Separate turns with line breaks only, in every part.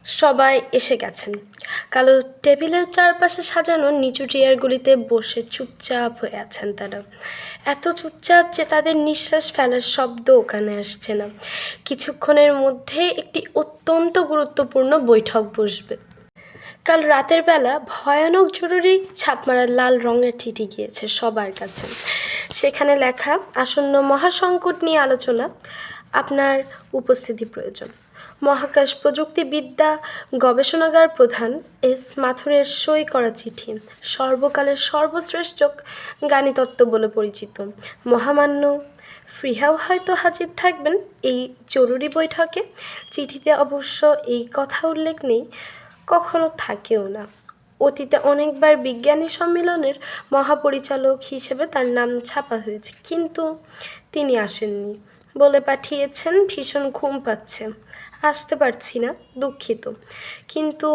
সবাই এসে গেছেন। কালো টেবিলের চারপাশে সাজানো নিচু চেয়ারগুলিতে বসে চুপচাপ হয়ে আছেন তারা। এত চুপচাপ যে তাদের নিঃশ্বাস ফেলার শব্দ ওখানে আসছে না। কিছুক্ষণের মধ্যে একটি অত্যন্ত গুরুত্বপূর্ণ বৈঠক বসবে। কাল রাতের বেলা ভয়ানক জরুরি ছাপমারা লাল রঙের চিঠি গিয়েছে সবার কাছে। সেখানে লেখা, আসন্ন মহাসংকট নিয়ে আলোচনা, আপনার উপস্থিতি প্রয়োজন। মহাকাশ প্রযুক্তিবিদ্যা গবেষণাগার প্রধান এস মাথুরের সই করা চিঠি, সর্বকালের সর্বশ্রেষ্ঠ জ্ঞানীতত্ত্ব বলে পরিচিত মহামান্য ফ্রিহাও হয়তো হাজির থাকবেন এই জরুরি বৈঠকে। চিঠিতে অবশ্য এই কথা উল্লেখ নেই, কখনো থাকেও না। অতীতে অনেকবার বিজ্ঞানী সম্মেলনের মহাপরিচালক হিসেবে তার নাম ছাপা হয়েছে, কিন্তু তিনি আসেননি। বলে পাঠিয়েছেন ভীষণ ঘুম পাচ্ছে, আসতে পারছি না, দুঃখিত। কিন্তু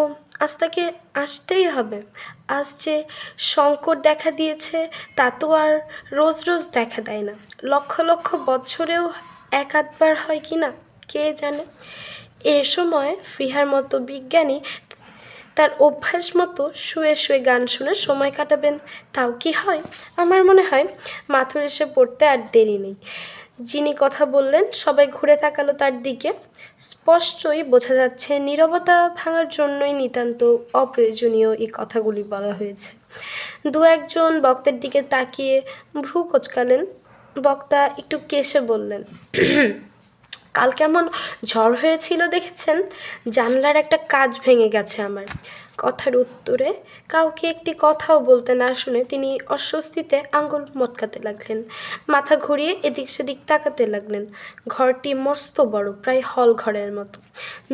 আজ তাকে আসতেই হবে। আজ যে সংকট দেখা দিয়েছে তা তো আর রোজ রোজ দেখা দেয় না, লক্ষ লক্ষ বছরেও এক আধবার হয় কি না কে জানে। এ সময় ফ্রিহার মতো বিজ্ঞানী তার অভ্যাস মতো শুয়ে শুয়ে গান শুনে সময় কাটাবেন, তাও কি হয়? আমার মনে হয় মাথুর এসে পড়তে আর দেরি নেই। যিনি কথা বললেন সবাই ঘুরে তাকালো তার দিকে। স্পষ্টই বোঝা যাচ্ছে নীরবতা ভাঙার জন্যই নিতান্ত অপ্রয়োজনীয় এই কথাগুলি বলা হয়েছে। দু একজন বক্তার দিকে তাকিয়ে ভ্রু কোঁচকালেন। বক্তা একটু কেশে বললেন, কাল কেমন ঝড় হয়েছিল দেখেছেন? জানলার একটা কাচ ভেঙে গেছে আমার। কথার উত্তরে কাউকে একটি কথাও বলতে না শুনে তিনি অস্বস্তিতে আঙুল মটকাতে লাগলেন, মাথা ঘুরিয়ে এদিক সেদিক তাকাতে লাগলেন। ঘরটি মস্ত বড়, প্রায় হল ঘরের মতো।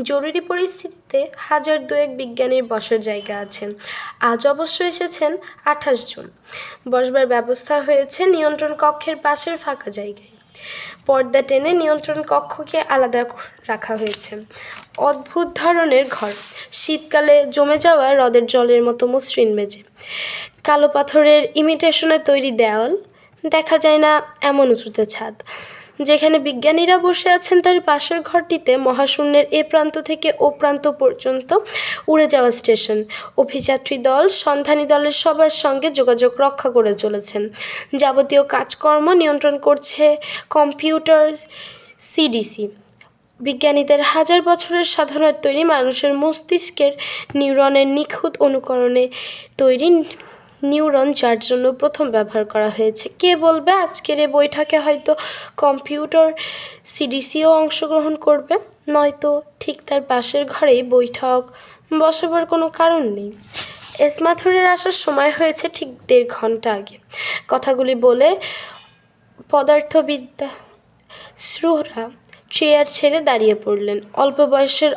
জরুরি পরিস্থিতিতে 1002 বিজ্ঞানীর বসার জায়গা আছে। আজ অবশ্য এসেছেন 28 জন। বসবার ব্যবস্থা হয়েছে নিয়ন্ত্রণ কক্ষের পাশের ফাঁকা জায়গায়। পর্দা টেনে নিয়ন্ত্রণ কক্ষকে আলাদা রাখা হয়েছে। অদ্ভুত ধরনের ঘর, শীতকালে জমে যাওয়া হ্রদের জলের মতো মসৃণ মেঝে, কালো পাথরের ইমিটেশনে তৈরি দেওয়াল, দেখা যায় না এমন উঁচুতে ছাদ। যেখানে বিজ্ঞানীরা বসে আছেন তার পাশের ঘরটিতে মহাশূন্যের এ প্রান্ত থেকে ও প্রান্ত পর্যন্ত উড়ে যাওয়া স্টেশন। অভিযাত্রী দল সন্ধানী দলের সবার সঙ্গে যোগাযোগ রক্ষা করে চলেছেন। যাবতীয় কাজকর্ম নিয়ন্ত্রণ করছে কম্পিউটার সিডিসি। বিজ্ঞানীদের হাজার বছরের সাধনার তৈরি মানুষের মস্তিষ্কের নিউরনের নিখুঁত অনুকরণে তৈরি নিউরন, যার জন্য প্রথম ব্যবহার করা হয়েছে। কে বলবে আজকের এই বৈঠকে হয়তো কম্পিউটার সিডিসিও অংশগ্রহণ করবে, নয়তো ঠিক তার পাশের ঘরেই বৈঠক বসাবার কোনো কারণ নেই। এস মাথুরের আসার সময় হয়েছে ঠিক 1.5 ঘন্টা আগে। কথাগুলি বলে পদার্থবিদ্যা শ্রুরা চেয়ার ছেড়ে দাঁড়িয়ে পড়লেন। অল্প বয়সের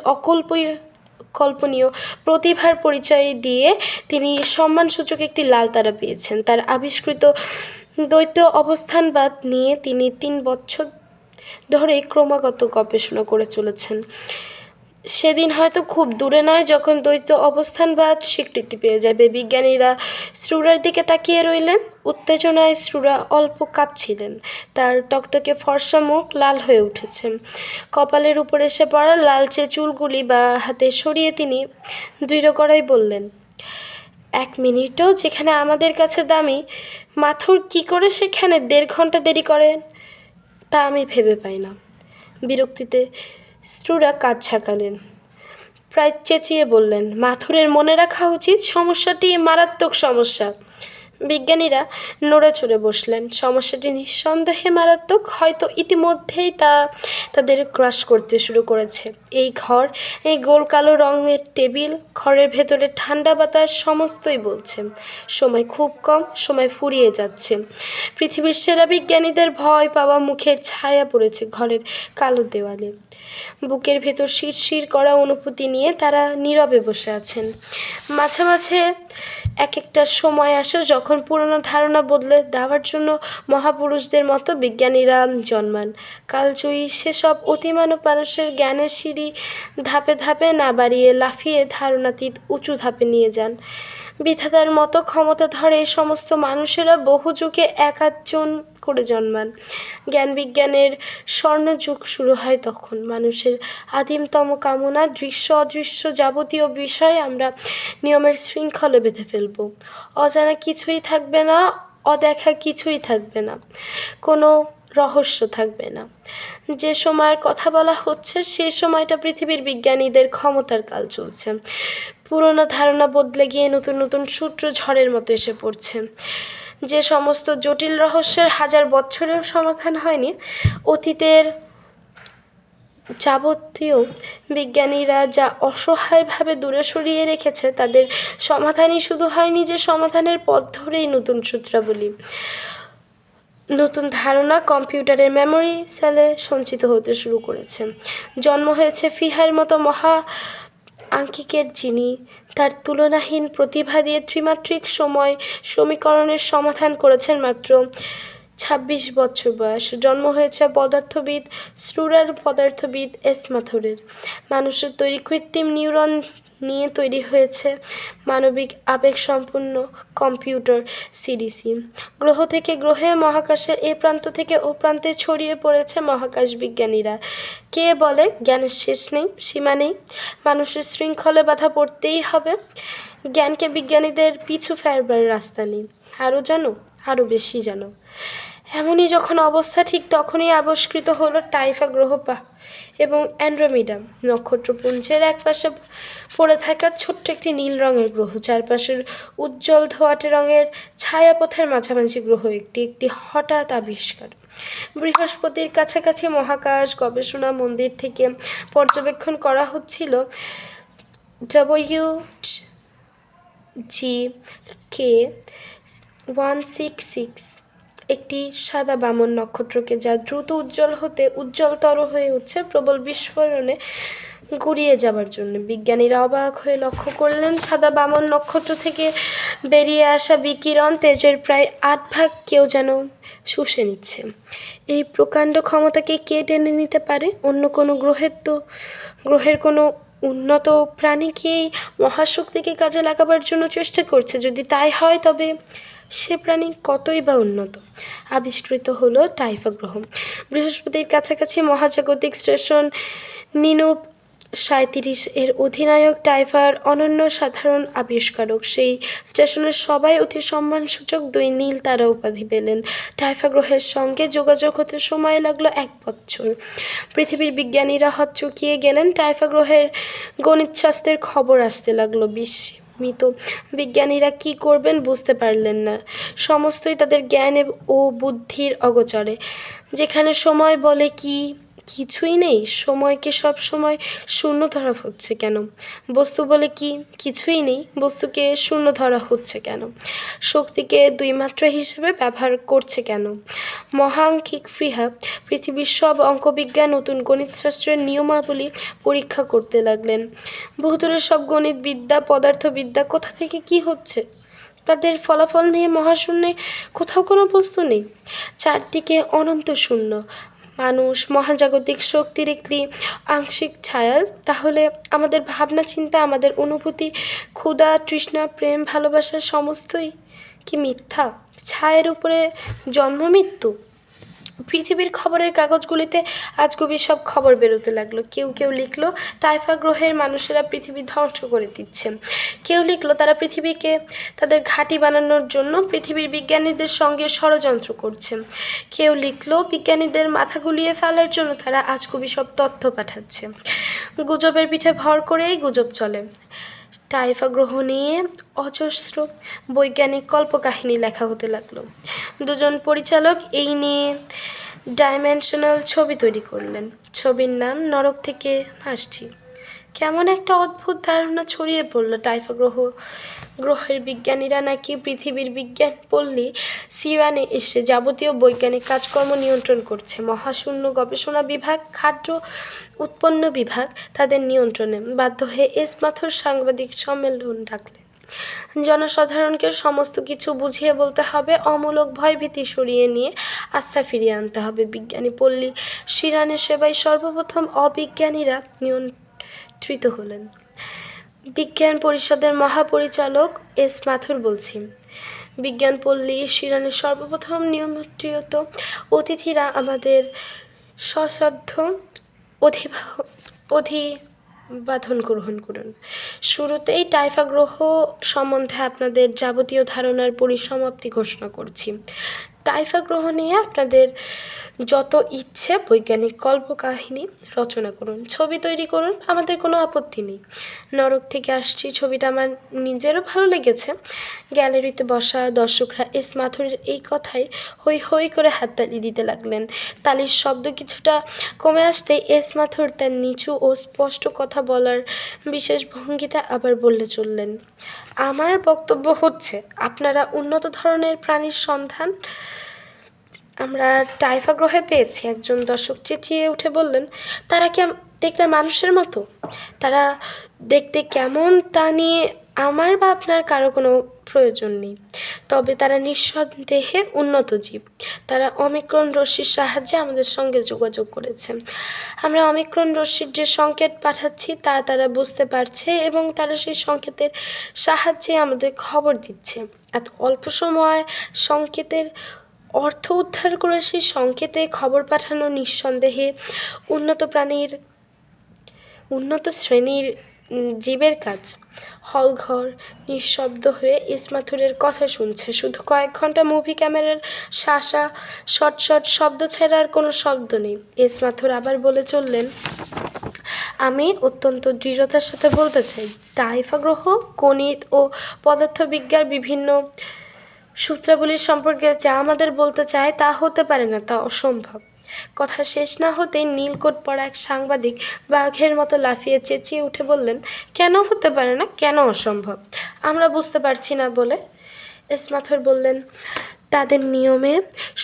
কল্পনীয় প্রতিভার পরিচয় দিয়ে তিনি সম্মানসূচক একটি লাল তারা পেয়েছেন। তার আবিষ্কৃত দ্বৈত অবস্থানবাদ নিয়ে তিনি 3 বছর ধরে ক্রমাগত গবেষণা করে চলেছেন। সেদিন হয়তো খুব দূরে নয় যখন দ্বৈত অবস্থানবাদ স্বীকৃতি পেয়ে যাবে। বিজ্ঞানীরা শ্রুরার দিকে তাকিয়ে রইলেন। উত্তেজনায় শ্রুরা অল্প কাঁপছিলেন। তার টকটকে ফর্সা মুখ লাল হয়ে উঠেছে। কপালের উপর এসে পড়া লালচে চুলগুলি বা হাতে সরিয়ে তিনি দৃঢ় গলায় বললেন, 1 মিনিটও যেখানে আমাদের কাছে দামি, মাথুর কি করে সেখানে 1.5 ঘন্টা দেরি করেন তা আমি ভেবে পাই না। বিরক্তিতে শ্রুরা কাজ ছাকালেন, প্রায় চেঁচিয়ে বললেন, মাথুরের মনে রাখা উচিত সমস্যাটি মারাত্মক সমস্যা। বিজ্ঞানীরা নড়ে চড়ে বসলেন। সমস্যাটি নিঃসন্দেহে মারাত্মক, হয়তো ইতিমধ্যেই তা তাদের ক্রাশ করতে শুরু করেছে। এই ঘর, এই গোল কালো রঙের টেবিল, ঘরের ভেতরে ঠান্ডা বাতাস, সমস্তই বলছে সময় খুব কম, সময় ফুরিয়ে যাচ্ছে। পৃথিবীর সেরা বিজ্ঞানীদের ভয় পাওয়া মুখের ছায়া পড়েছে ঘরের কালো দেওয়ালে। বুকের ভেতর শিরশির করা অনুভূতি নিয়ে তারা নীরবে বসে আছেন। মাঝে মাঝে এক একটা সময় আসে যখন পুরনো ধারণা বদলে দেওয়ার জন্য মহাপুরুষদের মতো বিজ্ঞানীরা জন্মান। কালজয়ী সেসব অতিমানব মানুষের জ্ঞানের সিঁড়ি ধাপে ধাপে না বাড়িয়ে লাফিয়ে ধারণাতীত উঁচু ধাপে নিয়ে যান। বিধাতার মতো ক্ষমতা ধরে এই সমস্ত মানুষেরা বহু যুগে এক আধজন করে জন্মান। জ্ঞান বিজ্ঞানের স্বর্ণযুগ শুরু হয় তখন। মানুষের আদিমতম কামনা দৃশ্য অদৃশ্য যাবতীয় বিষয় আমরা নিয়মের শৃঙ্খলে বেঁধে ফেলব। অজানা কিছুই থাকবে না, অদেখা কিছুই থাকবে না, কোনো রহস্য থাকবে না। যে সময়ের কথা বলা হচ্ছে সে সময়টা পৃথিবীর বিজ্ঞানীদের ক্ষমতার কাল চলছে। পুরনো ধারণা বদলে গিয়ে নতুন নতুন সূত্র ঝড়ের মতো এসে পড়ছে। যে সমস্ত জটিল রহস্যের হাজার বছরেও সমাধান হয়নি, অতীতের যাবতীয় বিজ্ঞানীরা যা অসহায়ভাবে দূরে সরিয়ে রেখেছে তাদের সমাধানই শুধু হয়নি, যে সমাধানের পথ ধরেই নতুন সূত্রাবলী, নতুন ধারণা কম্পিউটারের মেমোরি সেলে সঞ্চিত হতে শুরু করেছে। জন্ম হয়েছে ফিহার মতো মহা আঙ্কিকের, যিনি তার তুলনাহীন প্রতিভা দিয়ে ত্রিমাত্রিক সময় সমীকরণের সমাধান করেছেন মাত্র ২৬ বছর বয়সে। জন্ম হয়েছে পদার্থবিদ শ্রুরার পদার্থবিদ এস মাথুরের। মানুষের তৈরি কৃত্রিম নিউরন নিয়ে তৈরি হয়েছে মানবিক আবেগসম্পন্ন কম্পিউটার সিডিসি। গ্রহ থেকে গ্রহে, মহাকাশের এ প্রান্ত থেকে ও প্রান্তে ছড়িয়ে পড়েছে মহাকাশ বিজ্ঞানীরা। কে বলে জ্ঞানের শেষ নেই, সীমা নেই, মানুষের শৃঙ্খলে বাধা পড়তেই হবে। জ্ঞানকে বিজ্ঞানীদের পিছু ফেরবার রাস্তা নেই। আরও জানো, আরও বেশি জানো। এমনই যখন অবস্থা, ঠিক তখনই আবিষ্কৃত হলো টাইফা গ্রহ এবং অ্যান্ড্রোমিডা নক্ষত্রপুঞ্জের একপাশে পড়ে থাকা ছোট্ট একটি নীল রঙের গ্রহ, চারপাশের উজ্জ্বল ধোঁয়াটে রঙের ছায়াপথের মাঝামাঝি গ্রহ একটি একটি হঠাৎ আবিষ্কার। বৃহস্পতির কাছাকাছি মহাকাশ গবেষণা মন্দির থেকে পর্যবেক্ষণ করা হচ্ছিল WGK-166, একটি সাদা বামন নক্ষত্রকে, যা দ্রুত উজ্জ্বল হতে উজ্জ্বলতর হয়ে উঠছে প্রবল বিস্ফোরণে গুড়িয়ে যাবার জন্য। বিজ্ঞানীরা অবাক হয়ে লক্ষ্য করলেন সাদা বামন নক্ষত্র থেকে বেরিয়ে আসা বিকিরণ তেজের প্রায় ৮ ভাগ কেউ যেন শুষে নিচ্ছে। এই প্রকাণ্ড ক্ষমতাকে কে টেনে নিতে পারে? অন্য কোনো গ্রহের কোনো উন্নত প্রাণী কি এই মহাশক্তিকে কাজে লাগাবার জন্য চেষ্টা করছে? যদি তাই হয় তবে সে প্রাণী কতই বা উন্নত। আবিষ্কৃত হলো টাইফা গ্রহ। বৃহস্পতির কাছাকাছি মহাজাগতিক স্টেশন নিনুপ ৩৭ এর অধিনায়ক টাইফার অনন্য সাধারণ আবিষ্কারক। সেই স্টেশনের সবাই অতি সম্মানসূচক ২ নীল তারা উপাধি পেলেন। টাইফা গ্রহের সঙ্গে যোগাযোগ হতে সময় লাগলো ১ বছর। পৃথিবীর বিজ্ঞানীরা হকচকিয়ে গেলেন। টাইফা গ্রহের গণিতশাস্ত্রের খবর আসতে লাগলো। বিস্মিত বিজ্ঞানীরা কি করবেন বুঝতে পারলেন না। সমস্তই তাদের জ্ঞান ও বুদ্ধির অগোচরে। যেখানে সময় বলে কিছুই নেই, সময়কে সব সময় শূন্য ধরা হচ্ছে কেন? বস্তু বলে কিছুই নেই, বস্তুকে শূন্য ধরা হচ্ছে কেন? শক্তিকে ২ মাত্রা হিসেবে ব্যবহার করছে কেন? মহাঙ্কিক ফ্রিহা পৃথিবীর সব অঙ্কবিজ্ঞান, নতুন গণিতশাস্ত্রের নিয়মাবলী পরীক্ষা করতে লাগলেন। বহুদূরের সব গণিতবিদ্যা, পদার্থবিদ্যা কোথা থেকে কি হচ্ছে? তাদের ফলাফল নিয়ে মহাশূন্যে কোথাও কোনো বস্তু নেই, চারদিকে অনন্ত শূন্য। মানুষ মহাজাগতিক শক্তির একটি আংশিক ছায়া। তাহলে আমাদের ভাবনা চিন্তা, আমাদের অনুভূতি, ক্ষুধা, তৃষ্ণা, প্রেম, ভালোবাসার সমস্তই কি মিথ্যা? ছায়ের উপরে জন্ম মৃত্যু। পৃথিবীর খবরের কাগজগুলিতে আজগুবি সব খবর বেরোতে লাগলো। কেউ লিখলো টাইফা গ্রহের মানুষেরা পৃথিবী ধ্বংস করে দিচ্ছে। কেউ লিখলো তারা পৃথিবীকে তাদের ঘাঁটি বানানোর জন্য পৃথিবীর বিজ্ঞানীদের সঙ্গে ষড়যন্ত্র করছে। কেউ লিখলো বিজ্ঞানীদের মাথা গুলিয়ে ফেলার জন্য তারা আজগুবি সব তথ্য পাঠাচ্ছে। গুজবের পিঠে ভর করেই গুজব চলে। টাইফা গ্রহ নিয়ে অজস্র বৈজ্ঞানিক কল্পকাহিনী লেখা হতে লাগলো। ২ জন পরিচালক এই নিয়ে ডাইমেনশনাল ছবি তৈরি করলেন। ছবির নাম নরক থেকে আসছি। কেমন একটা অদ্ভুত ধারণা ছড়িয়ে পড়ল টাইফা গ্রহের বিজ্ঞানীরা নাকি পৃথিবীর বিজ্ঞান পল্লী সিরানে এসে যাবতীয় বৈজ্ঞানিক কাজকর্ম নিয়ন্ত্রণ করছে। মহাশূন্য গবেষণা বিভাগ, খাদ্য উৎপন্ন বিভাগ তাদের নিয়ন্ত্রণে। বাধ্য হয়ে এস মাথুর সাংবাদিক সম্মেলন ডাকলেন। জনসাধারণকে সমস্ত কিছু বুঝিয়ে বলতে হবে, অমূলক ভয়ভীতি সরিয়ে নিয়ে আস্থা ফিরিয়ে আনতে হবে। বিজ্ঞানী পল্লী সিরানের সেবায় সর্বপ্রথম অবিজ্ঞানীরা নিয়ন্ত্রিত হলেন। বিজ্ঞান পরিষদের মহাপরিচালক এস মাথুর বলছি। বিজ্ঞান পল্লী শিরানের সর্বপ্রথম নিয়মিত অতিথিরা আমাদের সশ্রদ্ধ অভিবাদন গ্রহণ করুন। শুরুতেই টাইফা গ্রহ সম্বন্ধে আপনাদের যাবতীয় ধারণার পরিসমাপ্তি ঘোষণা করছি। টাইফা গ্রহ নিয়ে আপনাদের যত ইচ্ছে বৈজ্ঞানিক কল্পকাহিনী রচনা করুন, ছবি তৈরি করুন, আমাদের কোনো আপত্তি নেই। নরক থেকে আসছি ছবিটা আমার নিজেরও ভালো লেগেছে। গ্যালারিতে বসা দর্শকরা এস মাথুরের এই কথায় হৈ হৈ করে হাততালি দিতে লাগলেন। তালির শব্দ কিছুটা কমে আসতেই এস মাথুর তার নিচু ও স্পষ্ট কথা বলার বিশেষ ভঙ্গিতে আবার বললে চললেন, আমার বক্তব্য হচ্ছে আপনারা উন্নত ধরনের প্রাণীর সন্ধান আমরা টাইফা গ্রহে পেয়েছি। একজন দর্শক চেঁচিয়ে উঠে বললেন, তারা কি দেখতে মানুষের মতো? তারা দেখতে কেমন তা নিয়ে আমার বা আপনার কারো কোনো প্রয়োজন নেই, তবে তারা নিঃসন্দেহে উন্নত জীব। তারা অমিক্রন রশ্মির সাহায্যে আমাদের সঙ্গে যোগাযোগ করেছে। আমরা অমিক্রন রশ্মির যে সংকেত পাঠাচ্ছি তা তারা বুঝতে পারছে এবং তারা সেই সংকেতের সাহায্যে আমাদের খবর দিচ্ছে। এত অল্প সময় সংকেতের অর্থ উদ্ধার করে সেই সংকেতে খবর পাঠানো নিঃসন্দেহে উন্নত শ্রেণীর জীবের কাজ। হলঘর নিঃশব্দ হয়ে ইসমাথুরের কথা শুনছে। শুধু কয়েক ঘন্টা মুভি ক্যামেরার শাসা শট শট শব্দ ছাড়া আর কোনো শব্দ নেই। ইসমাথুর আবার বলে চললেন, আমি অত্যন্ত দৃঢ়তার সাথে বলতে চাই, টাইফা গ্রহ গণিত ও পদার্থবিজ্ঞার বিভিন্ন সূত্রাবলীর সম্পর্কে যা আমাদের বলতে চায় তা হতে পারে না, তা অসম্ভব। কথা শেষ না হতেই নীলকোট পরা এক সাংবাদিক বাঘের মতো লাফিয়ে চেঁচিয়ে উঠে বললেন, কেন হতে পারে না, কেন অসম্ভব? আমরা বুঝতে পারছি না বলে। এসমাথর বললেন, তাদের নিয়মে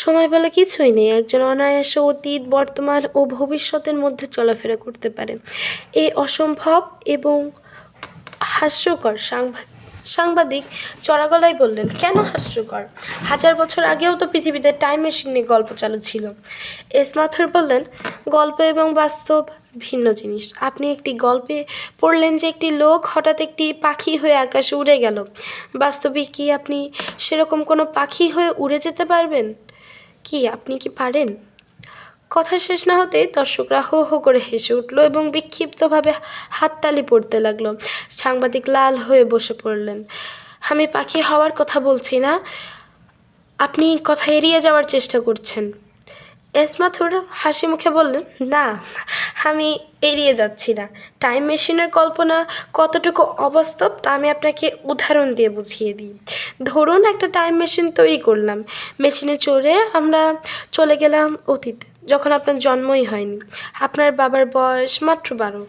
সময় বলে কিছুই নেই। একজন অনায়াসে অতীত, বর্তমান ও ভবিষ্যতের মধ্যে চলাফেরা করতে পারে। এই অসম্ভব এবং হাস্যকর। সাংবাদিক চড়া গলায় বললেন, কেন হাস্যকর? 1000 বছর আগেও তো পৃথিবীতে টাইম মেশিন নিয়ে গল্প চালু ছিল। এসমাথর বললেন, গল্প এবং বাস্তব ভিন্ন জিনিস। আপনি একটি গল্পে পড়লেন যে একটি লোক হঠাৎ একটি পাখি হয়ে আকাশে উড়ে গেল। বাস্তবে কি আপনি সেরকম কোনো পাখি হয়ে উড়ে যেতে পারবেন কি? আপনি কি পারেন? কথা শেষ না হতেই দর্শকরা হো হো করে হেসে উঠল এবং বিক্ষিপ্তভাবে হাততালি পড়তে লাগলো। সাংবাদিক লাল হয়ে বসে পড়লেন। আমি পাখি হওয়ার কথা বলছি না, আপনি কথা এড়িয়ে যাওয়ার চেষ্টা করছেন। এসমাথুর হাসি মুখে বললেন, না, আমি এড়িয়ে যাচ্ছি না। টাইম মেশিনের কল্পনা কতটুকু অবাস্তব তা আমি আপনাকে উদাহরণ দিয়ে বুঝিয়ে দিই। ধরুন একটা টাইম মেশিন তৈরি করলাম। মেশিনে চড়ে আমরা চলে গেলাম অতীতে, যখন আপনার জন্মই হয়নি। আপনার বাবার বয়স মাত্র 12।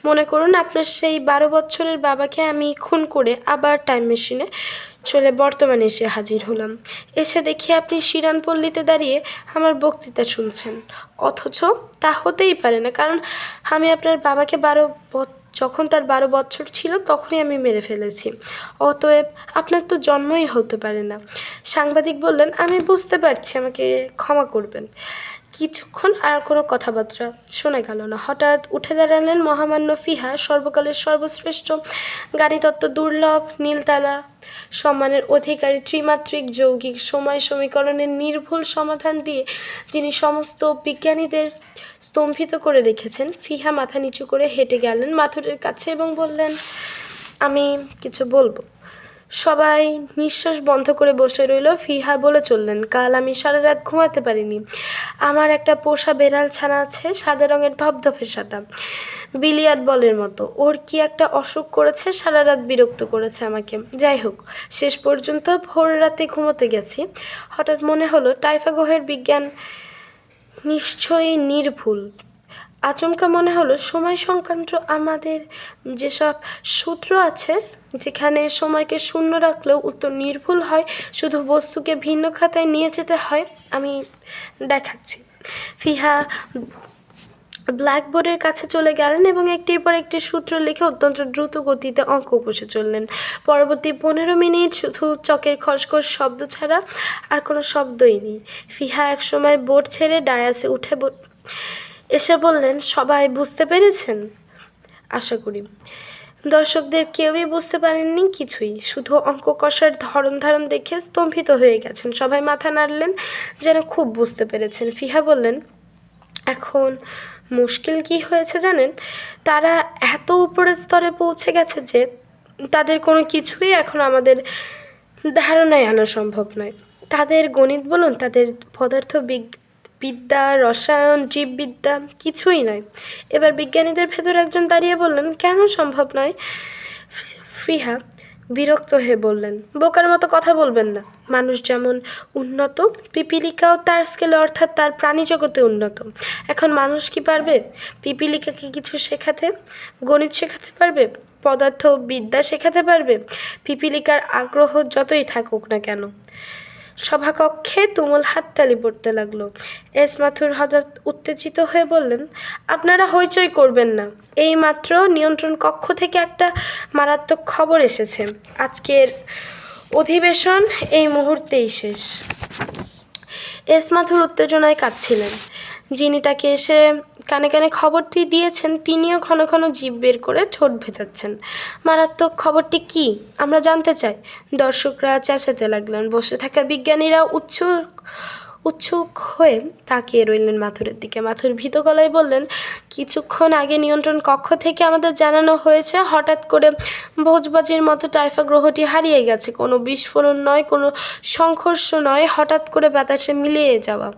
মনে করুন আপনার সেই 12 বছরের বাবাকে আমি খুন করে আবার টাইম মেশিনে চলে বর্তমানে এসে হাজির হলাম। এসে দেখি আপনি শিরানপল্লীতে দাঁড়িয়ে আমার বক্তৃতা শুনছেন, অথচ তা হতেই পারে না, কারণ আমি আপনার বাবাকে যখন তার 12 বছর ছিল তখনই আমি মেরে ফেলেছি। অতএব আপনার তো জন্মই হতে পারে না। সাংবাদিক বললেন, আমি বুঝতে পারছি, আমাকে ক্ষমা করবেন। কিছুক্ষণ আর কোনো কথাবার্তা শোনা গেল না। হঠাৎ উঠে দাঁড়ালেন মহামান্য ফিহা, সর্বকালের সর্বশ্রেষ্ঠ গাণিতত্ত্ব, দুর্লভ নীলতালা সম্মানের অধিকারী, ত্রিমাত্রিক যৌগিক সময় সমীকরণের নির্ভুল সমাধান দিয়ে যিনি সমস্ত বিজ্ঞানীদের স্তম্ভিত করে রেখেছেন। ফিহা মাথা নিচু করে হেঁটে গেলেন মাথুরের কাছে এবং বললেন, আমি কিছু বলবো। সবাই নিঃশ্বাস বন্ধ করে বসে রইল। ফিহা বলে চললেন, কাল আমি সারা রাত ঘুমাতে পারিনি। আমার একটা পোষা বেড়াল ছানা আছে, সাদা রঙের ধপধপে সাদা, বিলিয়ার্ড বলের মতো। ওর কি একটা অসুখ করেছে, সারা রাত বিরক্ত করেছে আমাকে। যাই হোক, শেষ পর্যন্ত ভোর রাতে ঘুমোতে গেছি। হঠাৎ মনে হলো টাইফা গ্রহের বিজ্ঞান নিশ্চয়ই নির্ভুল। আচমকা মনে হলো সময় সংক্রান্ত আমাদের যেসব সূত্র আছে, যেখানে সময়কে শূন্য রাখলেও উত্তর নির্ভুল হয়, শুধু বস্তুকে ভিন্ন খাতায় নিয়ে যেতে হয়। আমি দেখাচ্ছি। ফিহা ব্ল্যাকবোর্ডের কাছে চলে গেলেন এবং একটির পর একটি সূত্র লিখে অত্যন্ত দ্রুত গতিতে অঙ্ক কষে চললেন। পরবর্তী 15 মিনিট শুধু চকের খসখস শব্দ ছাড়া আর কোনো শব্দই নেই। ফিহা একসময় বোর্ড ছেড়ে ডায়াসে উঠে এসে বললেন, সবাই বুঝতে পেরেছেন আশা করি। দর্শকদের কেউই বুঝতে পারেননি কিছুই, শুধু অঙ্ক কষার ধারণ দেখে স্তম্ভিত হয়ে গেছেন। সবাই মাথা নাড়লেন, যেন খুব বুঝতে পেরেছেন। ফিহা বললেন, এখন মুশকিল কি হয়েছে জানেন? তারা এত উপরের স্তরে পৌঁছে গেছে যে তাদের কোনো কিছুই এখন আমাদের ধারণায় আনা সম্ভব নয়। তাদের গণিত বলুন, তাদের বিদ্যা, রসায়ন, জীববিদ্যা কিছুই নয়। এবার বিজ্ঞানীদের ভেতর একজন দাঁড়িয়ে বললেন, কেন সম্ভব নয়? ফিহা বিরক্ত হয়ে বললেন, বোকার মতো কথা বলবেন না। মানুষ যেমন উন্নত, পিপিলিকাও তার স্কেলে, অর্থাৎ তার প্রাণী জগতে উন্নত। এখন মানুষ কি পারবে পিপিলিকাকে কিছু শেখাতে? গণিত শেখাতে পারবে? পদার্থবিদ্যা শেখাতে পারবে? পিপিলিকার আগ্রহ যতই থাকুক না কেন। সভাকক্ষে তুমুল হাততালি পড়তে লাগলো। এস মাথুর হঠাৎ উত্তেজিত হয়ে বললেন, আপনারা হইচই করবেন না। এই মাত্র নিয়ন্ত্রণ কক্ষ থেকে একটা মারাত্মক খবর এসেছে। আজকের অধিবেশন এই মুহূর্তেই শেষ। এস মাথুর উত্তেজনায় কাঁপছিলেন। যিনি তাকে এসে কানে কানে খবরটি দিয়েছেন তিনিও ঘন ঘন জিভ বের করে ঠোঁট ভেজাচ্ছেন। মারাত্মক খবরটি কি আমরা জানতে চাই। দর্শকরা চেঁচাতে লাগলেন। বসে থাকা বিজ্ঞানীরা উৎসুক হয়ে তাকিয়ে রইলেন মাথুরের দিকে। মাথুর ভীত গলায় বললেন, কিছুক্ষণ আগে নিয়ন্ত্রণ কক্ষ থেকে আমাদের জানানো হয়েছে হঠাৎ করে ভোজবাজির মতো টাইফা গ্রহটি হারিয়ে গেছে। কোনো বিস্ফোরণ নয়, কোনো সংঘর্ষ নয়, হঠাৎ করে বাতাসে মিলিয়ে যাওয়া।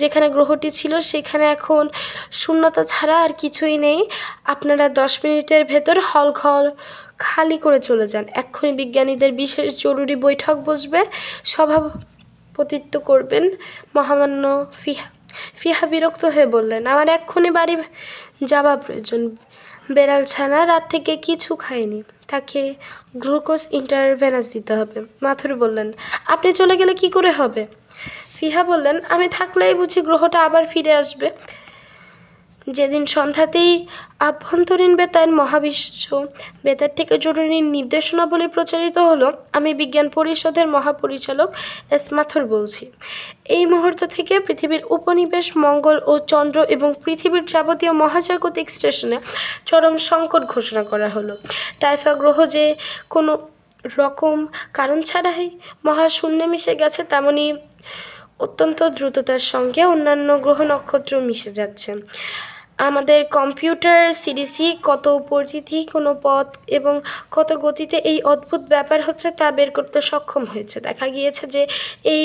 যেখানে গ্রহটি ছিল সেখানে এখন শূন্যতা ছাড়া আর কিছুই নেই। আপনারা 10 মিনিটের ভেতর হল ঘর খালি করে চলে যান। এক্ষুনি বিজ্ঞানীদের বিশেষ জরুরি বৈঠক বসবে। সভাপতিত্ব করবেন মহামান্য ফিহা। ফিহা বিরক্ত হয়ে বললেন, আমার এক্ষুনি বাড়ি যাওয়া প্রয়োজন। বেড়াল ছানা রাত থেকে কিছু খায়নি, তাকে গ্লুকোজ ইন্টারভেনাস দিতে হবে। মাথুর বললেন, আপনি চলে গেলে কি করে হবে? ফিহা বললেন, আমি থাকলেই বুঝি গ্রহটা আবার ফিরে আসবে? যেদিন সন্ধ্যাতেই আভ্যন্তরীণ বেতার, মহাবিশ্ব বেতার থেকে জরুরি নির্দেশনাবলী প্রচারিত হলো। আমি বিজ্ঞান পরিষদের মহাপরিচালক এস মাথুর বলছি। এই মুহূর্ত থেকে পৃথিবীর উপনিবেশ, মঙ্গল ও চন্দ্র এবং পৃথিবীর যাবতীয় মহাজাগতিক স্টেশনে চরম সংকট ঘোষণা করা হলো। টাইফা গ্রহ যে কোনো রকম কারণ ছাড়াই মহাশূন্যে মিশে গেছে, তেমনি অত্যন্ত দ্রুততার সঙ্গে অন্যান্য গ্রহ নক্ষত্র মিশে যাচ্ছে। আমাদের কম্পিউটার সিডিসি কত পরিধি, কোনো পথ এবং কত গতিতে এই অদ্ভুত ব্যাপার হচ্ছে তা বের করতে সক্ষম হয়েছে। দেখা গিয়েছে যে এই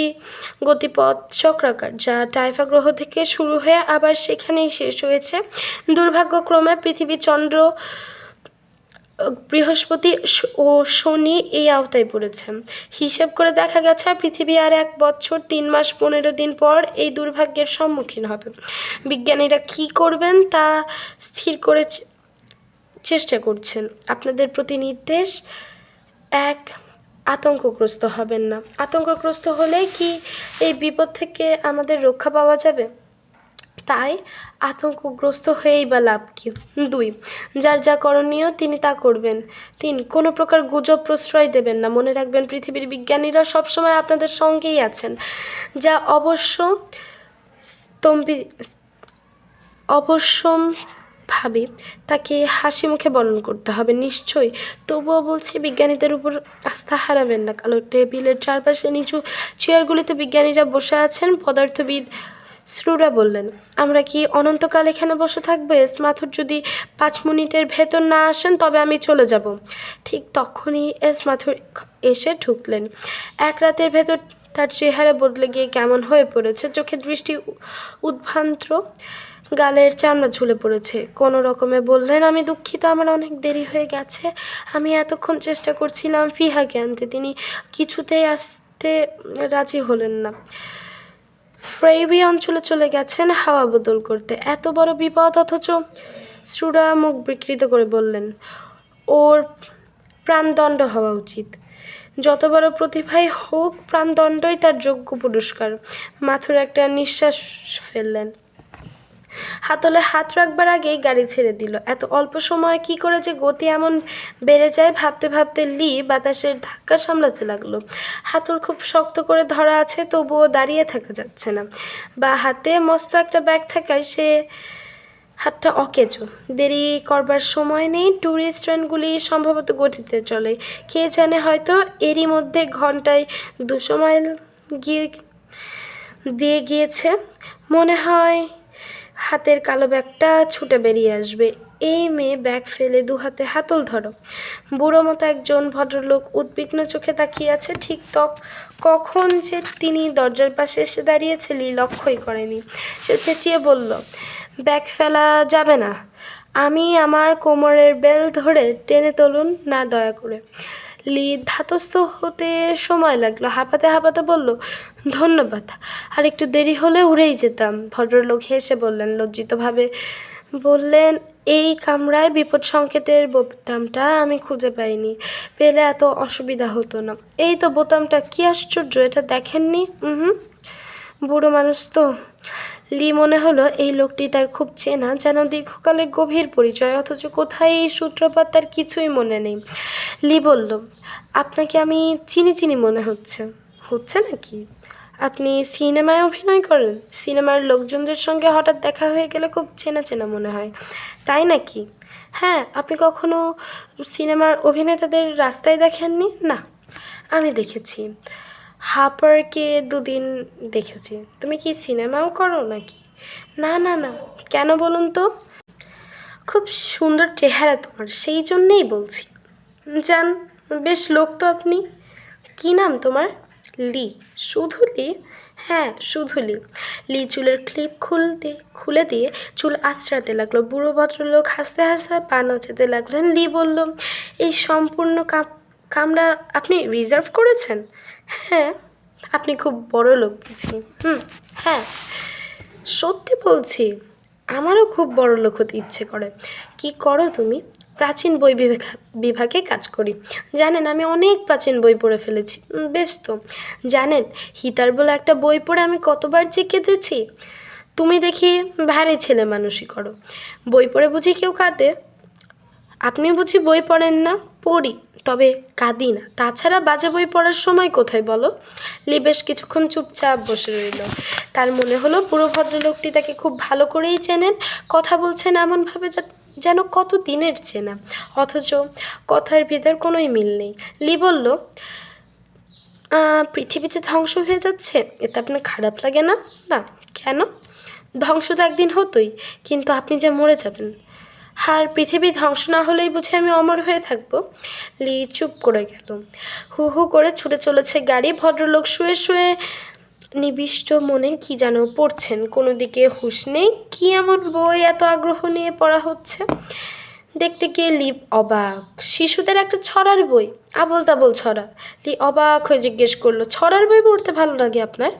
গতিপথ চক্রাকার, যা টাইফা গ্রহ থেকে শুরু হয়ে আবার সেখানেই শেষ হয়েছে। দুর্ভাগ্যক্রমে পৃথিবী, চন্দ্র, বৃহস্পতি ও শনি এই আওতায় পড়েছে। হিসেব করে দেখা গেছে পৃথিবী আর 1 বছর 3 মাস 15 দিন পর এই দুর্ভাগ্যের সম্মুখীন হবে। বিজ্ঞানীরা কী করবেন তা স্থির করে চেষ্টা করছেন। আপনাদের প্রতি নির্দেশ, 1, আতঙ্কগ্রস্ত হবেন না। আতঙ্কগ্রস্ত হলে কি এই বিপদ থেকে আমাদের রক্ষা পাওয়া যাবে? তাই আতঙ্কগ্রস্ত হয়েই বা লাভ কী? 2, যার যা করণীয় তিনি তা করবেন। 3, কোনো প্রকার গুজব প্রশ্রয় দেবেন না। মনে রাখবেন, পৃথিবীর বিজ্ঞানীরা সবসময় আপনাদের সঙ্গেই আছেন। যা অবশ্যম্ভাবী তাকে হাসি মুখে বরণ করতে হবে। নিশ্চয়ই, তবুও বলছি, বিজ্ঞানীদের উপর আস্থা হারাবেন না। কালো টেবিলের চারপাশে নিচু চেয়ারগুলিতে বিজ্ঞানীরা বসে আছেন। পদার্থবিদ শ্রুরা বললেন, আমরা কি অনন্তকাল এখানে বসে থাকবো? এস মাথুর যদি 5 মিনিটের ভেতর না আসেন তবে আমি চলে যাব। ঠিক তখনই এস মাথুর এসে ঢুকলেন। 1 রাতের ভেতর তার চেহারা বদলে গিয়ে কেমন হয়ে পড়েছে। চোখের দৃষ্টি উদ্ভ্রান্ত, গালের চামড়া ঝুলে পড়েছে। কোনো রকমে বললেন, আমি দুঃখিত, আমার অনেক দেরি হয়ে গেছে। আমি এতক্ষণ চেষ্টা করছিলাম ফিহাকে আনতে, তিনি কিছুতেই আসতে রাজি হলেন না। ফ্রেইরি অঞ্চলে চলে গেছেন হাওয়া বদল করতে। এত বড় বিপদ, অথচ? শ্রুরা মুখ বিকৃত করে বললেন, ওর প্রাণদণ্ড হওয়া উচিত। যত বড় প্রতিভাই হোক, প্রাণদণ্ডই তার যোগ্য পুরস্কার। মাথুর একটা নিঃশ্বাস ফেললেন। হাতলে হাত রাখবার আগেই গাড়ি ছেড়ে দিল। এত অল্প সময়ে কী করে যে গতি এমন বেড়ে যায় ভাবতে ভাবতে লি বাতাসের ধাক্কা সামলাতে লাগলো। হাতল খুব শক্ত করে ধরা আছে, তবুও দাঁড়িয়ে থাকা যাচ্ছে না। বা হাতে মস্ত একটা ব্যাগ থাকায় সে হাতটা অকেজো, দেরি করবার সময় নেই। ট্যুরিস্ট ট্রেনগুলি সম্ভবত গতিতে চলে, কে জানে, হয়তো এরই মধ্যে ঘন্টায় 200 মাইল গিয়ে দিয়ে গিয়েছে। মনে হয় হাতের কালো ব্যাগটা ছুটে বেরিয়ে আসবে। এই মেয়ে ব্যাগ ফেলে দু হাতে হাতল ধরো। বুড়ো মতো একজন ভদ্রলোক উদ্বিগ্ন চোখে তাকিয়ে আছে। ঠিক কখন যে তিনি দরজার পাশে এসে দাঁড়িয়েছে লি লক্ষ্যই করেনি। সে চেঁচিয়ে বলল, ব্যাগ ফেলা যাবে না। আমি আমার কোমরের বেল ধরে টেনে তুলুন না দয়া করে। লি ধাতস্থ হতে সময় লাগলো। হাঁপাতে হাঁপাতে বলল, ধন্যবাদ, আর একটু দেরি হলে উড়েই যেতাম। ভদ্রলোক হেসে বললেন, লজ্জিতভাবে বললেন, এই কামরায় বিপদ সংকেতের বোতামটা আমি খুঁজে পাইনি, পেলে এত অসুবিধা হতো না। এই তো বোতামটা, কি আশ্চর্য, এটা দেখেননি? বুড়ো মানুষ তো। লি মনে হলো এই লোকটি তার খুব চেনা, যেন দীর্ঘকালের গভীর পরিচয়, অথচ কোথায় এই সূত্রপাত তার কিছুই মনে নেই। লি বলল, আপনাকে আমি চিনি চিনি মনে হচ্ছে। হচ্ছে নাকি? আপনি সিনেমায় অভিনয় করেন? সিনেমার লোকজনদের সঙ্গে হঠাৎ দেখা হয়ে গেলে খুব চেনা চেনা মনে হয়। তাই নাকি? হ্যাঁ। আপনি কখনো সিনেমার অভিনেতাদের রাস্তায় দেখেননি? না, আমি দেখেছি। হাপারকে 2 দিন দেখেছি। তুমি কি সিনেমাও করো নাকি? না না না। কেন বলুন তো? খুব সুন্দর চেহারা তোমার, সেই জন্যেই বলছি। জান, বেশ লোক তো আপনি। কী নাম তোমার? লি। শুধু লি? হ্যাঁ, শুধু লি। লি চুলের ক্লিপ খুলে দিয়ে চুল আঁচড়াতে লাগলো। বুড়ো ভদ্রলোক হাসতে হাসতে পা নাচাতে লাগলেন। লি বলল, এই সম্পূর্ণ কামরা আপনি রিজার্ভ করেছেন? হ্যাঁ। আপনি খুব বড় লোক বুঝি। হ্যাঁ, সত্যি বলছি, আমারও খুব বড় লোক হতে ইচ্ছে করে। কি করো তুমি? প্রাচীন বই বিভাগে কাজ করি। জানেন, আমি অনেক প্রাচীন বই পড়ে ফেলেছি। বেশ তো। জানেন, হিতার বলে একটা বই পড়ে আমি কতবার যে কেঁদেছি। তুমি দেখি ভারী ছেলে মানুষই করো। বই পড়ে বুঝি কেউ কাঁদে? আপনি বুঝি বই পড়েন না? পড়ি, তবে কাঁদি না। তাছাড়া বাজে বই পড়ার সময় কোথায় বলো? লি বেশ কিছুক্ষণ চুপচাপ বসে রইল। তার মনে হলো পুরো ভদ্রলোকটি তাকে খুব ভালো করেই চেনেন। কথা বলছেন এমনভাবে যেন কত দিনের চেনা, অথচ কথার ভিতর কোনোই মিল নেই। লি বলল, পৃথিবী যে ধ্বংস হয়ে যাচ্ছে, এতে আপনার খারাপ লাগে না? না। কেন? ধ্বংস তো একদিন হতোই, কিন্তু আপনি যে মরে যাবেন। আর পৃথিবী ধ্বংস না হলেই বুঝি আমি অমর হয়ে থাকবো? লি চুপ করে গেল। হু হু করে ছুটে চলেছে গাড়ি। ভদ্রলোক শুয়ে শুয়ে নিবিষ্ট মনে কি যেন পড়ছেন, কোনো দিকে হুঁশ নেই। কি এমন বই এত আগ্রহ নিয়ে পড়া হচ্ছে? দেখতে গিয়ে লি অবাক। শিশুদের একটা ছড়ার বই, আবোল তাবোল ছড়া। লি অবাক হয়ে জিজ্ঞেস করলো, ছড়ার বই পড়তে ভালো লাগে আপনার?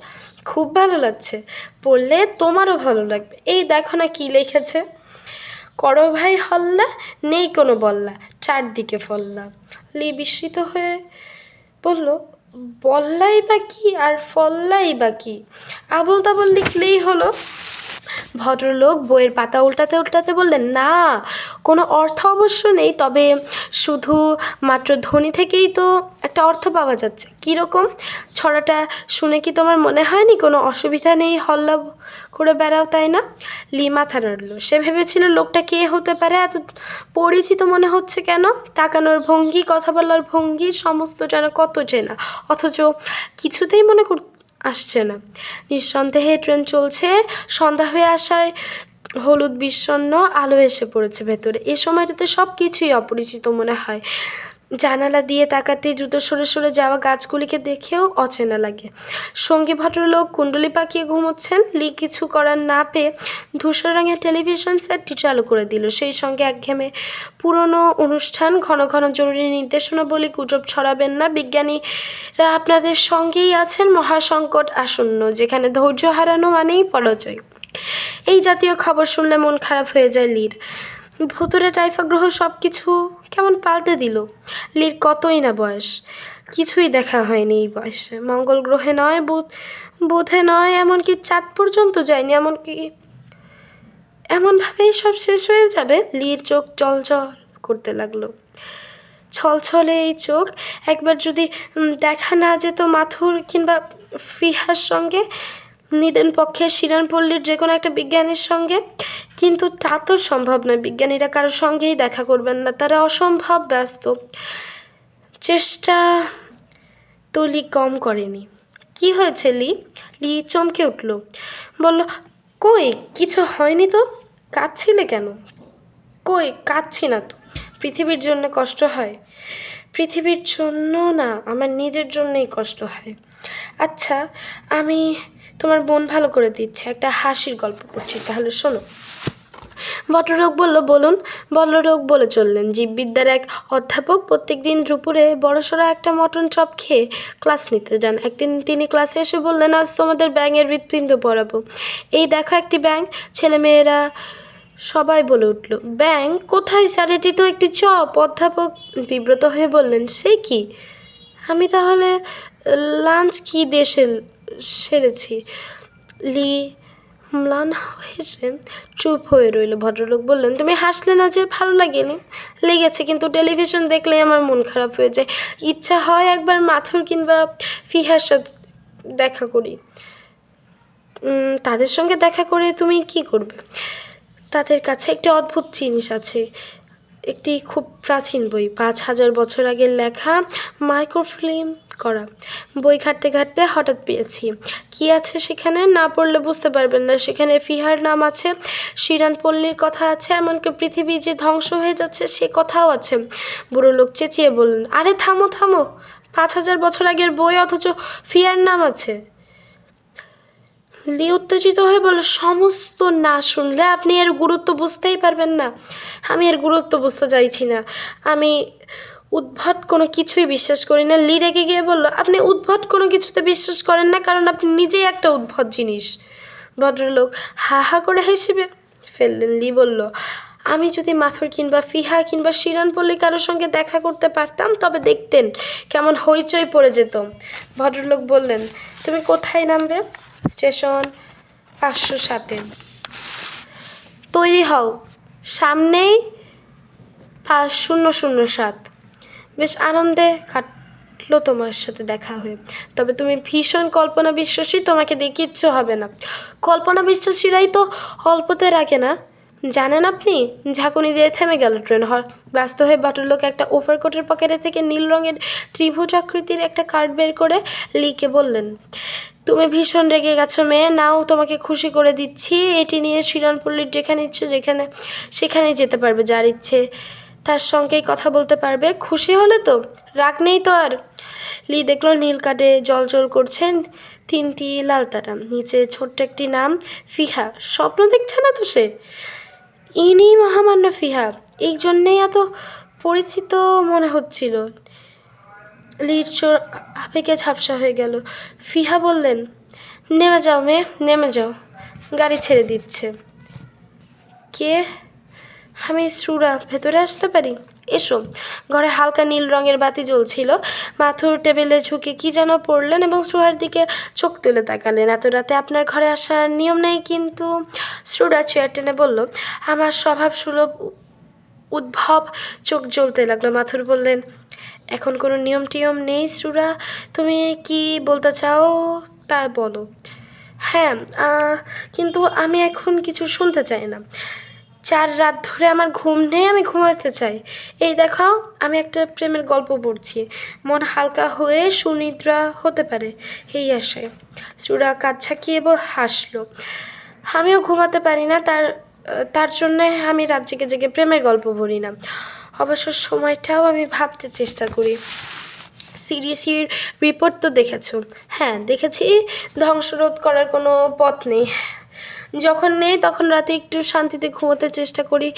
খুব ভালো লাগছে। পড়লে তোমারও ভালো লাগবে। এই দেখো না কি লিখেছে, করো ভাই হল্লা, নেই কোনো বল্লা, চারদিকে ফল্লা। লি বিস্মিত হয়ে বলল, বল্লাই বা কি আর ফল্লাই বা কি? আবোল তাবোল লিখলেই হলো। ভদ্রলোক বইয়ের পাতা উল্টাতে উল্টাতে বললেন, না, কোনো অর্থ অবশ্য নেই, তবে শুধু মাত্র ধ্বনি থেকেই তো একটা অর্থ পাওয়া যাচ্ছে। কীরকম? ছড়াটা শুনে কি তোমার মনে হয়নি কোনো অসুবিধা নেই হল্লা করে বেড়াও, তাই না? লি মাথা নাড়ল। সে ভেবেছিল লোকটা কে হতে পারে, এত পরিচিত মনে হচ্ছে কেন? তাকানোর ভঙ্গি, কথা বলার ভঙ্গি, সমস্ত যেন কত চেনা, অথচ কিছুতেই মনে আসছে না। নিঃসন্দেহে ট্রেন চলছে। সন্ধ্যা হয়ে আসায় হলুদ বিষণ্ণ আলো এসে পড়েছে ভেতরে। এ সময়টাতে সব কিছুই অপরিচিত মনে হয়। জানালা দিয়ে তাকাতে দ্রুত সরে সরে যাওয়া গাছগুলিকে দেখেও অচেনা লাগে। সঙ্গী ভদ্রলোক কুণ্ডলি পাকিয়ে ঘুমোচ্ছেন। লি কিছু করার না পেয়ে ধূসর রঙের টেলিভিশন সেটটি চালু করে দিল। সেই সঙ্গে একঘেয়েমি পুরনো অনুষ্ঠান, ঘন ঘন জরুরি নির্দেশনা বলি, গুজব ছড়াবেন না, বিজ্ঞানীরা আপনাদের সঙ্গেই আছেন, মহাসংকট আসন্ন, যেখানে ধৈর্য হারানো মানেই পরাজয়। এই জাতীয় খবর শুনলে মন খারাপ হয়ে যায় লির। ভুতুরে টাইফা গ্রহ সব কিছু কেমন পাল্টে দিল। লির কতই না বয়স, কিছুই দেখা হয়নি এই বয়সে। মঙ্গল গ্রহে নয়, বুধে নয়, এমনকি চাঁদ পর্যন্ত যায়নি। এমনভাবেই সব শেষ হয়ে যাবে। লির চোখ চলচল করতে লাগলো। ছলছলে এই চোখ একবার যদি দেখা না যেত মাথুর কিংবা ফিহার সঙ্গে, নিদেন পক্ষে শিরানপল্লীর যে কোনো একটা বিজ্ঞানীর সঙ্গে, কিন্তু তা তো সম্ভব নয়। বিজ্ঞানীরা কারোর সঙ্গেই দেখা করবেন না, তারা অসম্ভব ব্যস্ত। চেষ্টা তো লি কম করেনি। কি হয়েছে লি? লি চমকে উঠল, বলল, কই কিছু হয়নি তো, কাঁদছিলে কেন? কই কাঁদছি না তো। পৃথিবীর জন্য কষ্ট হয়? পৃথিবীর জন্য না, আমার নিজের জন্যই কষ্ট হয়। আচ্ছা, আমি তোমার মন ভালো করে দিচ্ছি, একটা হাসির গল্প করছি, তাহলে শোনো। ভদ্রলোক বলল, বলুন। ভদ্রলোক বলে চললেন, জীববিদ্যার এক অধ্যাপক প্রত্যেক দিন দুপুরে বড়সড় একটা মটন চপ খেয়ে ক্লাস নিতে যান। একদিন তিনি ক্লাসে এসে বললেন, আজ তোমাদের ব্যাঙের হৃৎপিণ্ড পড়াবো। এই দেখো একটি ব্যাঙ। ছেলেমেয়েরা সবাই বলে উঠল, ব্যাঙ কোথায় স্যার? এটি তো একটি চপ। অধ্যাপক বিব্রত হয়ে বললেন, সে কি? আমি তাহলে লাঞ্চ কি দিয়ে সেরেছি? লি ম্লান হয়েছে চুপ হয়ে রইল। ভদ্রলোক বললেন, তুমি হাসলে না যে? ভালো লাগেনি? লেগেছে, কিন্তু টেলিভিশন দেখলেই আমার মন খারাপ হয়ে যায়। ইচ্ছা হয় একবার মাথুর কিংবা ফিহার সাথে দেখা করি। তাদের সঙ্গে দেখা করে তুমি কি করবে? তাদের কাছে একটি অদ্ভুত জিনিস আছে, একটি খুব প্রাচীন বই, 5000 বছর আগের লেখা, মাইক্রোফিল্ম করা। বই ঘাঁটতে ঘাঁটতে হঠাৎ পেয়েছি। কি আছে সেখানে? না পড়লে বুঝতে পারবেন না। সেখানে ফিহার নাম আছে, শিরানপল্লীর কথা আছে, এমনকি পৃথিবী যে ধ্বংস হয়ে যাচ্ছে সে কথাও আছে। বুড়ো লোক চেঁচিয়ে বললেন, আরে থামো থামো, 5000 বছর আগের বই, অথচ ফিহার নাম আছে। লি উত্তেজিত হয়ে বলল, সমস্ত না শুনলে আপনি এর গুরুত্ব বুঝতেই পারবেন না। আমি এর গুরুত্ব বুঝতে চাইছি না। আমি উদ্ভট কোনো কিছুই বিশ্বাস করি না। লি রেগে গিয়ে বলল, আপনি উদ্ভট কোনো কিছুতে বিশ্বাস করেন না, কারণ আপনি নিজেই একটা উদ্ভট জিনিস। ভদ্রলোক হা হা করে হেসে ফেললেন। লি বলল, আমি যদি মাথুর কিংবা ফিহা কিংবা শিরানপল্লী কারোর সঙ্গে দেখা করতে পারতাম, তবে দেখতেন কেমন হইচই পড়ে যেত। ভদ্রলোক বললেন, তুমি কোথায় নামবে? স্টেশন 507-এ। তৈরি হও, সামনেই 5007। বেশ আনন্দে কাটলো তোমার সাথে দেখা হয়ে। তবে তুমি ভীষণ কল্পনা বিশ্বাসী, তোমাকে দিয়ে কিচ্ছু হবে না। কল্পনা বিশ্বাসীরাই তো অল্পতে রাখে না, জানেন আপনি? ঝাঁকুনি দিয়ে থেমে গেল ট্রেন। ব্যস্ত হয়ে ভদ্রলোক একটা ওভারকোটের পকেটে থেকে নীল রঙের ত্রিভুজ আকৃতির একটা কার্ড বের করে লিকে বললেন, তুমি ভীষণ রেগে গেছো মেয়ে, নাও তোমাকে খুশি করে দিচ্ছি। এটি নিয়ে শিরানপল্লীর যেখানে ইচ্ছে সেখানেই যেতে পারবে, যার ইচ্ছে তার সঙ্গেই কথা বলতে পারবে। খুশি হলে তো? রাগ নেই তো আর? লি দেখলো নীল কার্ডে জল করছেন 3টি লাল তারা, নিচে ছোট্ট একটি নাম, ফিহা। স্বপ্ন দেখছে না তো সে? ইনি মহামান্য ফিহা, এই জন্যেই এত পরিচিত মনে হচ্ছিল। লির চোখ আবেগে ঝাপসা হয়ে গেল। ফিহা বললেন, নেমে যাও মেয়ে, নেমে যাও, গাড়ি ছেড়ে দিচ্ছে। কে? আমি শ্রুরা, ভেতরে আসতে পারি? এসো। ঘরে হালকা নীল রঙের বাতি জ্বলছিল। মাথুর টেবিলে ঝুঁকে কি যেন পড়লেন এবং শ্রুহার দিকে চোখ তুলে তাকালেন। এত রাতে আপনার ঘরে আসার নিয়ম নেই, কিন্তু শ্রুরা চেয়ার টেনে বলল, আমার স্বভাব সুলভ উদ্ভব। চোখ জ্বলতে লাগলো। মাথুর বললেন, এখন কোনো নিয়ম টিয়ম নেই শ্রুরা, তুমি কি বলতে চাও তা বলো। হ্যাঁ, কিন্তু আমি এখন কিছু শুনতে চাই না। 4 রাত ধরে আমার ঘুম নেই, আমি ঘুমাতে চাই। এই দেখো, আমি একটা প্রেমের গল্প পড়ছি, মন হালকা হয়ে সুনিদ্রা হতে পারে এই আশায়। শ্রুরা কাজ ছাকিয়ে হাসলো। আমিও ঘুমাতে পারি না, তার জন্যে আমি রাত জেগে জেগে প্রেমের গল্প পড়ি না। অবসর সময়টাও আমি ভাবতে চেষ্টা করি। সিডিসির রিপোর্ট তো দেখেছো? হ্যাঁ দেখেছি। ধ্বংসরোধ করার কোনো পথ নেই। যখন নেই তখন রাতে একটু শান্তিতে ঘুমোতে চেষ্টা করি।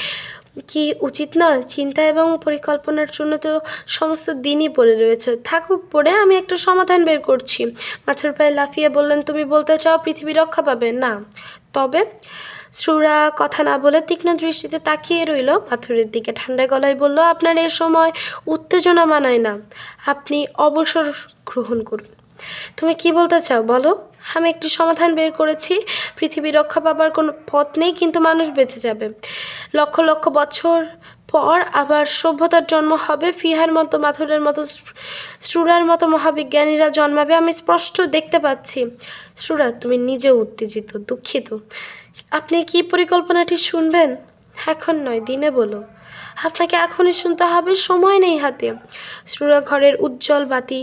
কি উচিত নয়? চিন্তা এবং পরিকল্পনার জন্য তো সমস্ত দিনই পড়ে রয়েছে। থাকুক পড়ে, আমি একটা সমাধান বের করছি। মাথার পায়ে লাফিয়ে বললেন, তুমি বলতে চাও পৃথিবী রক্ষা পাবে? না। তবে? শ্রুরা কথা না বলে তীক্ষ্ণ দৃষ্টিতে তাকিয়ে রইল পাথরের দিকে। ঠান্ডা গলায় বলল, আপনার এ সময় উত্তেজনা মানায় না, আপনি অবসর গ্রহণ করুন। তুমি কি বলতে চাও বলো? আমি একটি সমাধান বের করেছি। পৃথিবী রক্ষা পাবার কোনো পথ নেই, কিন্তু মানুষ বেঁচে যাবে। লক্ষ লক্ষ বছর পর আবার সভ্যতার জন্ম হবে, ফিহার মতো, মাথুরের মতো, শ্রুরার মতো মহাবিজ্ঞানীরা জন্মাবে। আমি স্পষ্ট দেখতে পাচ্ছি। শ্রুরা, তুমি নিজেও উত্তেজিত, দুঃখিত। আপনি কি পরিকল্পনাটি শুনবেন? এখন নয়, দিনে বলো। আপনাকে এখনই শুনতে হবে, সময় নেই হাতে। শ্রুরা ঘরের উজ্জ্বল বাতি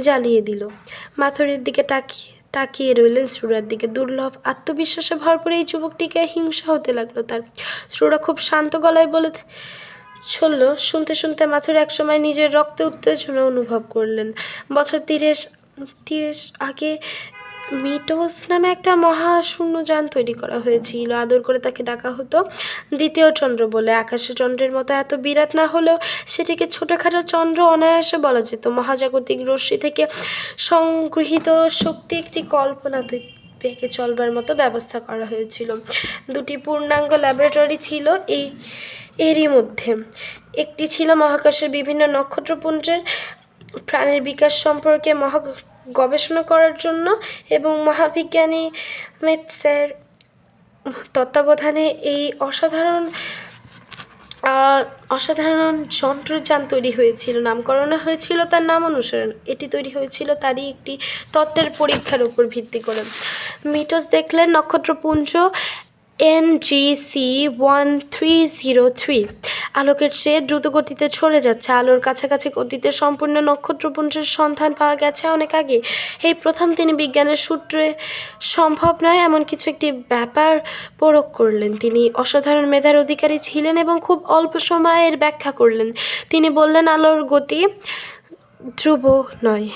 জ্বালিয়ে দিল। মাথুরের দিকে তাকিয়ে রইলেন শ্রুরার দিকে। দুর্লভ আত্মবিশ্বাসে ভরপুর এই যুবকটিকে হিংসা হতে লাগলো তার। শ্রুরা খুব শান্ত গলায় বলে চলল। শুনতে শুনতে মাথুর একসময় নিজের রক্তে উত্তেজনা অনুভব করলেন। বছর 30 আগে মিটোস নামে একটা মহাশূন্যযান তৈরি করা হয়েছিল। আদর করে তাকে ডাকা হতো দ্বিতীয় চন্দ্র বলে। আকাশে চন্দ্রের মতো এত বিরাট না হলেও সেটিকে ছোটোখাটো চন্দ্র অনায়াসে বলা যেত। মহাজাগতিক রশ্মি থেকে সংগৃহীত শক্তি একটি কল্পনা পেকে চলবার মতো ব্যবস্থা করা হয়েছিল। 2টি পূর্ণাঙ্গ ল্যাবরেটরি ছিল এরই মধ্যে। একটি ছিল মহাকাশের বিভিন্ন নক্ষত্রপুঞ্জের প্রাণের বিকাশ সম্পর্কে গবেষণা করার জন্য, এবং মহাবিজ্ঞানী স্যার তত্ত্বাবধানে এই অসাধারণ যন্ত্রযান তৈরি হয়েছিল। নামকরণ হয়েছিল তার নাম অনুসারে। এটি তৈরি হয়েছিল তারই একটি তত্ত্বের পরীক্ষার উপর ভিত্তি করে। মিটোস দেখলেন নক্ষত্রপুঞ্জ NGC 1303 আলোকের চেয়ে দ্রুত গতিতে ছড়ে যাচ্ছে। আলোর কাছাকাছি গতিতে সম্পূর্ণ নক্ষত্রপুঞ্জের সন্ধান পাওয়া গেছে অনেক আগে। এই প্রথম তিনি বিজ্ঞানের সূত্রে সম্ভব নয় এমন কিছু একটি ব্যাপার পরখ করলেন। তিনি অসাধারণ মেধার অধিকারী ছিলেন এবং খুব অল্প সময়ের ব্যাখ্যা করলেন। তিনি বললেন, আলোর গতি ধ্রুব নয়।